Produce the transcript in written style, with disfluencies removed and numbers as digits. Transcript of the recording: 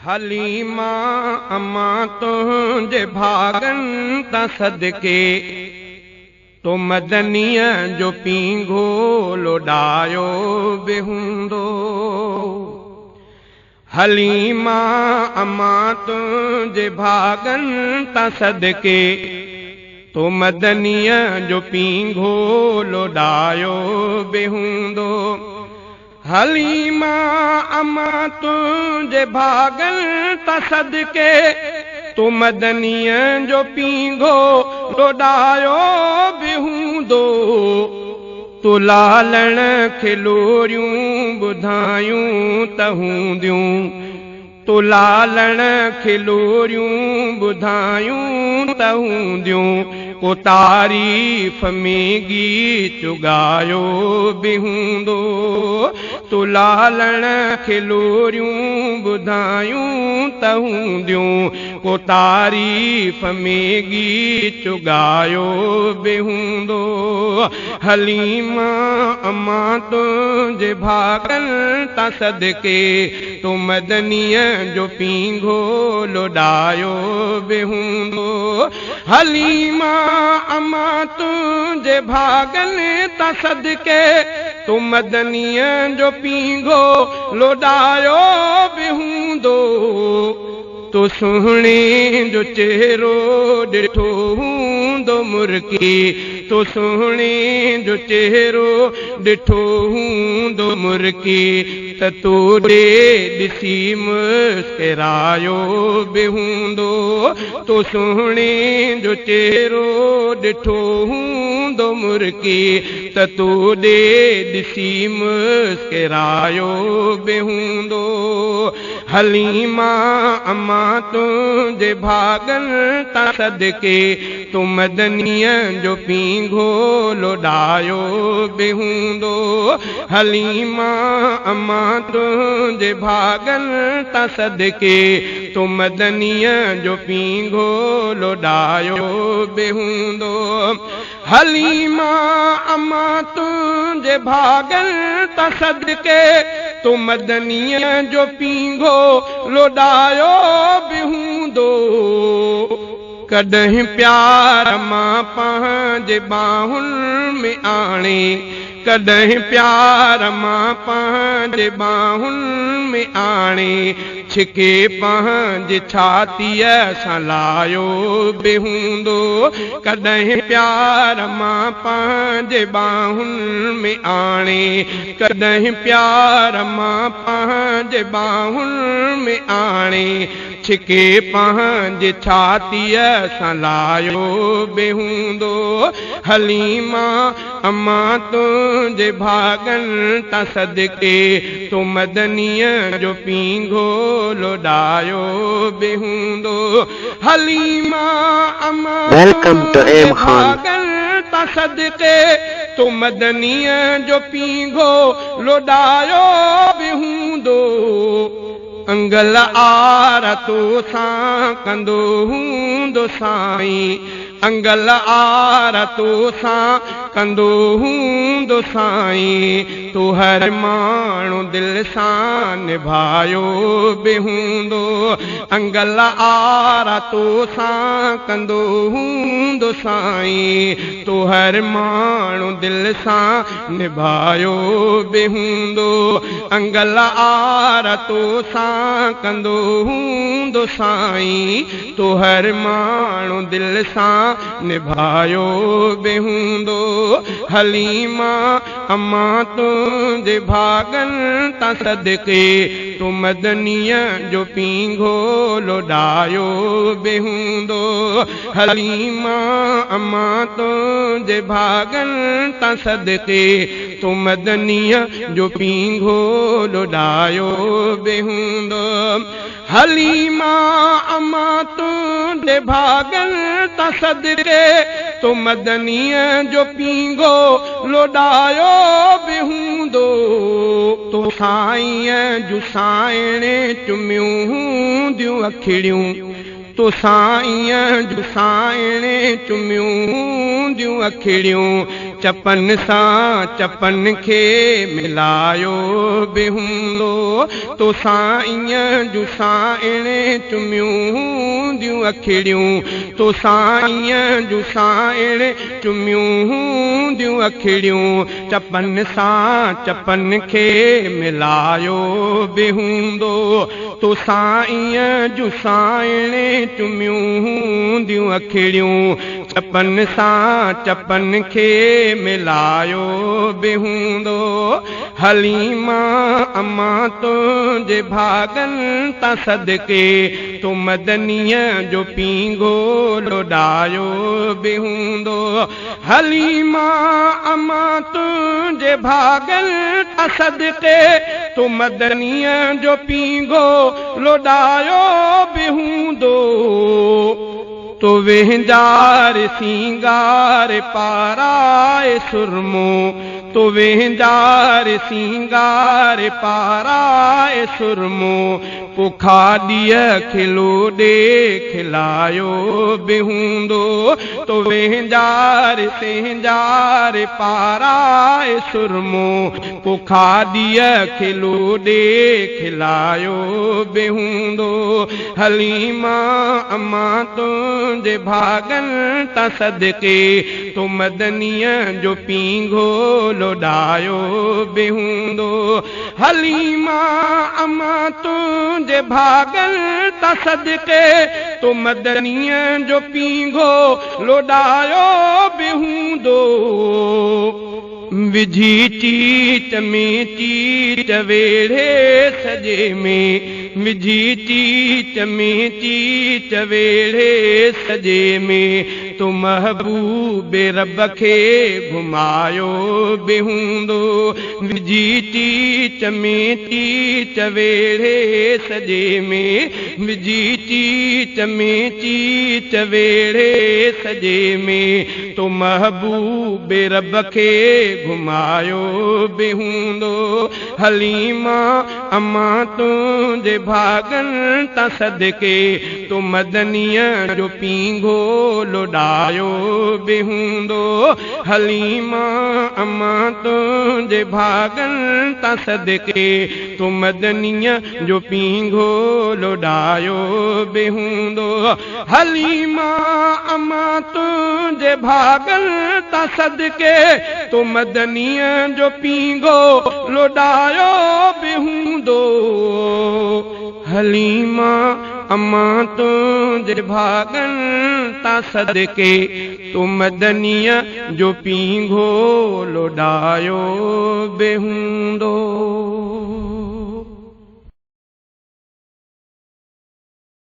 हलीमा अम्मा तुंहिंजे भागनि तां सदके तो मदनीअ जो पींघो लोॾायो बि हूंदो। हलीमा अम्मा तुंहिंजे भागनि तां सदके तो मदनीअ जो पींघो लोॾायो बि हूंदो। हलीमा अम्मा तुंहिंजे भागनि तां सदके तो मदनीअ जो पींघो लोॾायो बि हूंदो। तो लालण खे लोरियूं ॿुधायूं त हूंदियूं, तो लालण खे लोरियूं ॿुधायूं त हूंदियूं। को तारीफ़ में गीत ॻायो बि हूंदो। तो लालण खे लोरियूं ॿुधायूं त हूंदियूं। को तारीफ़ में गीत ॻायो बि हूंदो। हलीमा अम्मा तुंहिंजे भागनि तां सदके तो मदनीअ जो पींघो लोॾायो बि हूंदो। हलीमा अम्मा तुंहिंजे भागनि तां सदके तो मदनीअ जो पींघो लोॾायो बि हूंदो। तो सुहिणे जो चेहरो ॾिठो हूंदो मुर्की, तो सुहिणे जो चेहरो ॾिठो हूंदो मुर्की। त तोॾे ॾिसी मुस्करायो बि हूंदो। तो सुहिणे जो चेहरो ॾिठो हूंदो मुर्की। त तोॾे ॾिसी मुस्करायो बि हूंदो। हलीमा अम्मा तुंहिंजे भागनि तां सदके तो मदनीअ जो पींघो लोॾायो बि हूंदो। हलीमा अम्मा तुंहिंजे भागनि तां सदके तो मदनीअ जो पींघो लोॾायो बि हूंदो। हलीमा अम्मा तुंहिंजे भागनि तां सदके तो मदनीअ जो पींघो लोॾायो बि हूंदो। कॾहिं प्यार मां पंहिंजे ॿाहुनि में आणे, कॾहिं प्यार मां पंहिंजे ॿाहुनि में आणे। छिके पंहिंजे छातीअ सां लायो बि हूंदो। कॾहिं प्यार मां पंहिंजे ॿाहुनि में आणे, कॾहिं प्यार मां पंहिंजे ॿाहुनि में आणे। छिके पंहिंजे छातीअ सां लायो बि हूंदो। हलीमा अम्मा तुंहिंजे भागनि तां सदके तो मदनीअ जो पींघो लोॾायो बि हूंदो। हलीमा अम्मा तुंहिंजे भागनि तां सदके तो मदनीअ जो पींघो लोॾायो बि हूंदो। अंगल आरतू सां कंदो हूंदो साईं, अंगल आरतू सां कंदो हूंदो साईं। तो हर माण्हू दिलि सां निभायो बि हूंदो। अंगल आरतू सां कंदो हूंदो साईं। तो हर माण्हू दिलि सां निभायो बि हूंदो। अंगल आरतू सां कंदो हूंदो साईं। तो हर माण्हू दिलि सां निभायो बि हूंदो। हलीमा अम्मा तुंहिंजे भागनि तां सदके तो मदनीअ जो पींघो लोॾायो बि हूंदो। हलीमा अम्मा तुंहिंजे भागनि तां सदके तो मदनीअ जो पींघो लोॾायो बि हूंदो। हलीमा अम्मा तुंहिंजे भागनि तां सदके तो मदनीअ जो पींघो लोॾायो बि हूंदो। तो साईं जूं साइणे चुमियूं हूंदियूं अखिड़ियूं, तो साईं जूं साइणे चुमियूं हूंदियूं अखिड़ियूं। चपन सां चपन खे मिलायो बि हूंदो तोसां ईअं जूं साइणे चुमियूं हूंदियूं अखिड़ियूं तोसां ईअं जूं साइणे चुमियूं हूंदियूं अखिड़ियूं चपन सां चपन खे मिलायो बि हूंदो तोसां ईअं जूं साइणे चुमियूं हूंदियूं अखिड़ियूं चपन सां चपन खे मिलायो बि हूंदो हलीमा अम्मा तुंहिंजे भागनि तां सदके तूं मदनीअ जो पींघो लोॾायो बि हूंदो हलीमा अम्मा तुंहिंजे भागनि तां सदके तूं मदनीअ जो पींघो लोॾायो बि हूंदो तो वेंजार सिंगार पाराए सुरमो तो वेंजार सिंगार पाराए सुरमो पुखा ॾीअ खिलो ॾे खिलायो बि हूंदो तो वेंजार सिंगार पाराए सुरमो पुखा ॾीअ खिलो ॾे खिलायो बि हूंदो हलीमा अम्मा तुंहिंजे भागनि तां सदके तूं मदनीअ जो पींघो लोॾायो बि हूंदो हलीमा अम्मा तुंहिंजे भागनि तां सदके तूं मदनीअ जो पींघो लोॾायो बि हूंदो विझी चीच में चीच वेड़े सॼे में विझी चीच में चीच वेड़े सॼे में तूं महबूब रब खे घुमायो बि हूंदो विझी चीच में चीच वेड़े सॼे में विझी चीच में चीच वेड़े सॼे में तूं महबूब रब खे घुमायो बि हूंदो हलीमा अम्मा तुंहिंजे भागनि तां सदके तूं मदनीअ जो पींघो लोॾायो बि हूंदो हलीमा अम्मा तुंहिंजे भागनि तां सदके तूं मदनीअ जो पींघो लोॾायो बि हूंदो हलीमा अम्मा तुंहिंजे भागनि तां सदके तूं मदनीअ जो पींघो लोॾायो बि हूंदो हलीमा अम्मा तुंहिंजे भागनि तां सदके तूं मदनीअ जो पींघो लोॾायो बि हूंदो